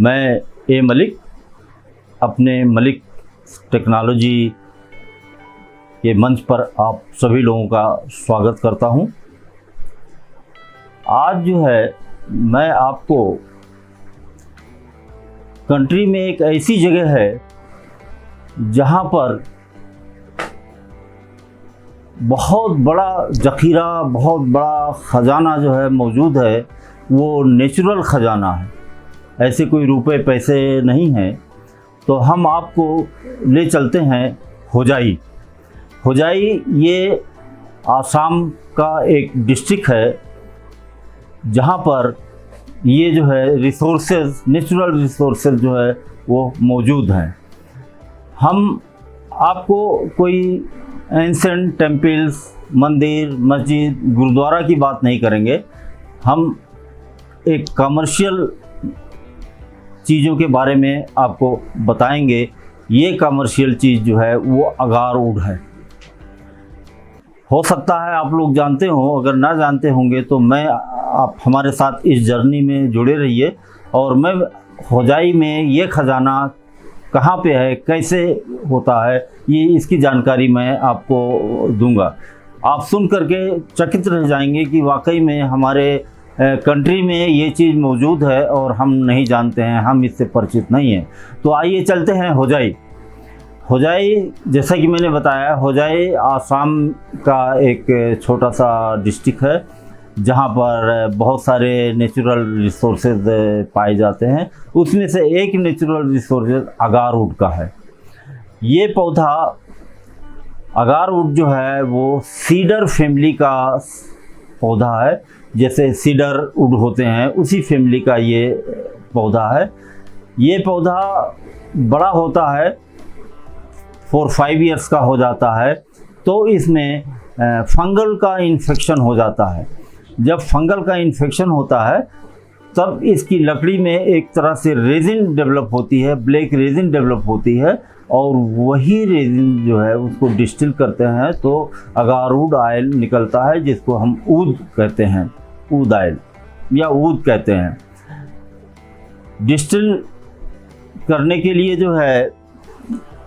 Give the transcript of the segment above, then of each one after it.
मैं ए मलिक अपने मलिक टेक्नोलॉजी के मंच पर आप सभी लोगों का स्वागत करता हूं। आज जो है मैं आपको कंट्री में एक ऐसी जगह है जहां पर बहुत बड़ा ज़ख़ीरा, बहुत बड़ा ख़जाना जो है मौजूद है, वो नेचुरल ख़जाना है। ऐसे कोई रुपए पैसे नहीं हैं। तो हम आपको ले चलते हैं होजाई। होजाई ये आसाम का एक डिस्ट्रिक्ट है जहाँ पर ये जो है रिसोर्सेज, नेचुरल रिसोर्सेज जो है वो मौजूद हैं। हम आपको कोई एंसेंट टेम्पल्स, मंदिर, मस्जिद, गुरुद्वारा की बात नहीं करेंगे। हम एक कमर्शियल चीज़ों के बारे में आपको बताएंगे। ये कमर्शियल चीज़ जो है वो अगार-उड है। हो सकता है आप लोग जानते हो, अगर ना जानते होंगे तो आप हमारे साथ इस जर्नी में जुड़े रहिए और मैं होजाई में ये ख़जाना कहाँ पे है, कैसे होता है, ये इसकी जानकारी मैं आपको दूंगा। आप सुन करके चकित रह जाएंगे कि वाकई में हमारे कंट्री में ये चीज़ मौजूद है और हम नहीं जानते हैं, हम इससे परिचित नहीं हैं। तो आइए चलते हैं होजाई। होजाई, जैसा कि मैंने बताया, होजाई आसाम का एक छोटा सा डिस्ट्रिक्ट है जहाँ पर बहुत सारे नेचुरल रिसोर्सेज पाए जाते हैं। उसमें से एक नेचुरल रिसोर्सेज अगार-उड का है। ये पौधा अगार-उड जो है वो सीडर फैमिली का पौधा है। जैसे सीडर वुड होते हैं, उसी फैमिली का ये पौधा है। ये पौधा बड़ा होता है, 4-5 इयर्स का हो जाता है तो इसमें फंगल का इन्फेक्शन हो जाता है। जब फंगल का इन्फेक्शन होता है तब इसकी लकड़ी में एक तरह से रेजिन डेवलप होती है, ब्लैक रेजिन डेवलप होती है और वही रेजिन जो है उसको डिस्टिल करते हैं तो अगार-उड ऑयल निकलता है, जिसको हम ऊद कहते हैं, ऊद ऑयल या ऊद कहते हैं। डिस्टिल करने के लिए जो है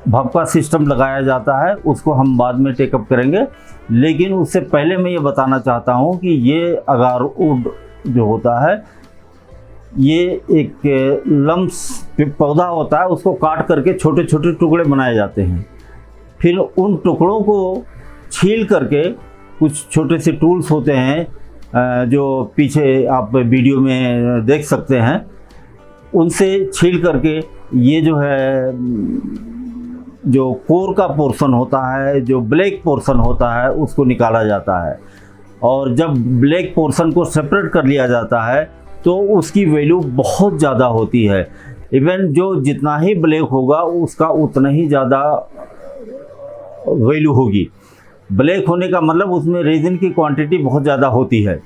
भपका सिस्टम लगाया जाता है, उसको हम बाद में टेकअप करेंगे। लेकिन उससे पहले मैं ये बताना चाहता हूँ कि ये अगार-उड जो होता है ये एक लम्स पौधा होता है, उसको काट करके छोटे छोटे टुकड़े बनाए जाते हैं। फिर उन टुकड़ों को छील करके, कुछ छोटे से टूल्स होते हैं जो पीछे आप वीडियो में देख सकते हैं, उनसे छील करके ये जो है जो कोर का पोर्शन होता है, जो ब्लैक पोर्शन होता है, उसको निकाला जाता है। और जब ब्लैक पोर्शन को सेपरेट कर लिया जाता है तो उसकी वैल्यू बहुत ज़्यादा होती है। इवन जो जितना ही ब्लैक होगा उसका उतना ही ज़्यादा वैल्यू होगी। ब्लैक होने का मतलब उसमें रेजिन की क्वांटिटी बहुत ज़्यादा होती है।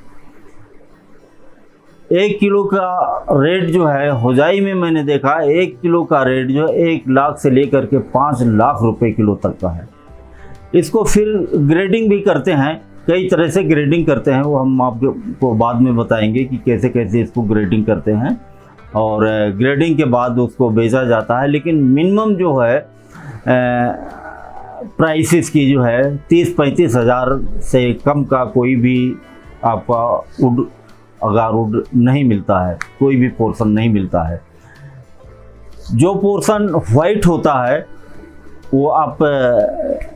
1 किलो का रेट जो है होजाई में मैंने देखा, 1 किलो का रेट जो है 1 लाख से लेकर के 5 लाख रुपए किलो तक का है। इसको फिर ग्रेडिंग भी करते हैं, कई तरह से ग्रेडिंग करते हैं, वो हम आपको बाद में बताएंगे कि कैसे कैसे इसको ग्रेडिंग करते हैं और ग्रेडिंग के बाद उसको बेचा जाता है। लेकिन मिनिमम जो है प्राइसेस की जो है 30-35 हज़ार से कम का कोई भी आपका अगार-उड नहीं मिलता है, कोई भी पोर्शन नहीं मिलता है। जो पोर्शन वाइट होता है वो आप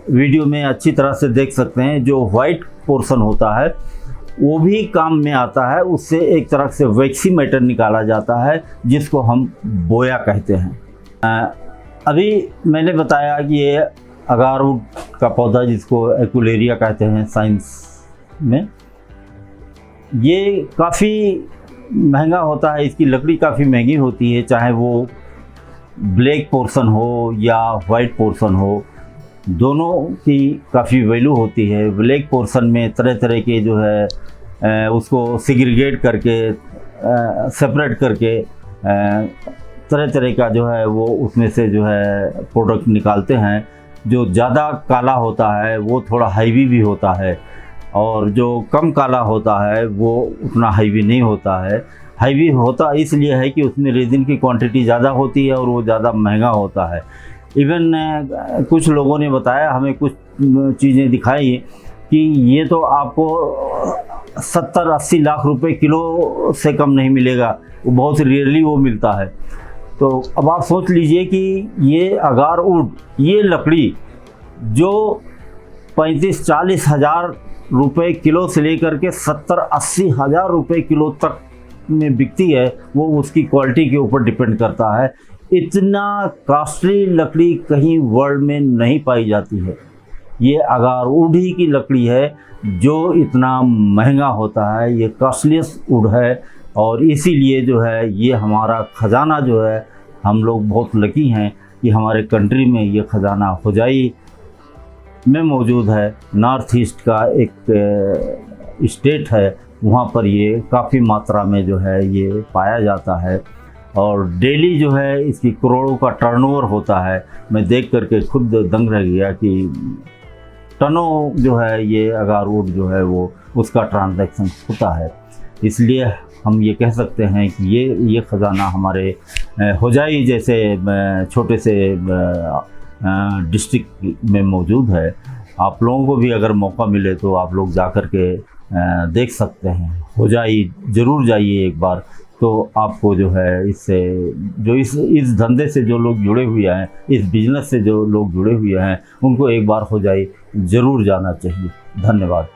वीडियो में अच्छी तरह से देख सकते हैं। जो वाइट पोर्शन होता है वो भी काम में आता है। उससे एक तरह से वैक्सी मैटर निकाला जाता है, जिसको हम बोया कहते हैं। अभी मैंने बताया कि ये अगार-उड का पौधा, जिसको एक्युलेरिया कहते हैं साइंस में, ये काफ़ी महंगा होता है। इसकी लकड़ी काफ़ी महंगी होती है, चाहे वो ब्लैक पोर्शन हो या वाइट पोर्शन हो, दोनों की काफ़ी वैल्यू होती है। ब्लैक पोर्शन में तरह तरह के जो है उसको सेग्रीगेट करके, सेपरेट करके तरह तरह का जो है वो उसमें से जो है प्रोडक्ट निकालते हैं। जो ज़्यादा काला होता है वो थोड़ा हैवी भी होता है और जो कम काला होता है वो उतना हैवी नहीं होता है। हैवी होता इसलिए है कि उसमें रेजिन की क्वांटिटी ज़्यादा होती है और वो ज़्यादा महंगा होता है। इवन कुछ लोगों ने बताया, हमें कुछ चीज़ें दिखाई कि ये तो आपको 70-80 लाख रुपए किलो से कम नहीं मिलेगा, वो बहुत रेयरली वो मिलता है। तो अब आप सोच लीजिए कि ये अगार वुड, ये लकड़ी जो 35-40 हज़ार रुपये किलो से लेकर के 70-80 हज़ार रुपये किलो तक में बिकती है, वो उसकी क्वालिटी के ऊपर डिपेंड करता है। इतना कॉस्टली लकड़ी कहीं वर्ल्ड में नहीं पाई जाती है। ये अगार वुड ही की लकड़ी है जो इतना महंगा होता है, ये कॉस्टलीस्ट वुड है। और इसीलिए जो है ये हमारा ख़जाना जो है, हम लोग बहुत लकी हैं कि हमारे कंट्री में ये ख़जाना होजाई में मौजूद है। नॉर्थ ईस्ट का एक स्टेट है, वहाँ पर ये काफ़ी मात्रा में जो है ये पाया जाता है और डेली जो है इसकी करोड़ों का टर्नओवर होता है। मैं देख करके खुद दंग रह गया कि टनों जो है ये अगार वुड जो है वो उसका ट्रांजैक्शन होता है। इसलिए हम ये कह सकते हैं कि ये ख़जाना हमारे होजाई जैसे छोटे से डिस्ट्रिक्ट में मौजूद है। आप लोगों को भी अगर मौका मिले तो आप लोग जा कर के देख सकते हैं, होजाई ज़रूर जाइए एक बार। तो आपको जो है इससे जो इस धंधे से जो लोग जुड़े हुए हैं, इस बिज़नेस से जो लोग जुड़े हुए हैं, उनको एक बार होजाई ज़रूर जाना चाहिए। धन्यवाद।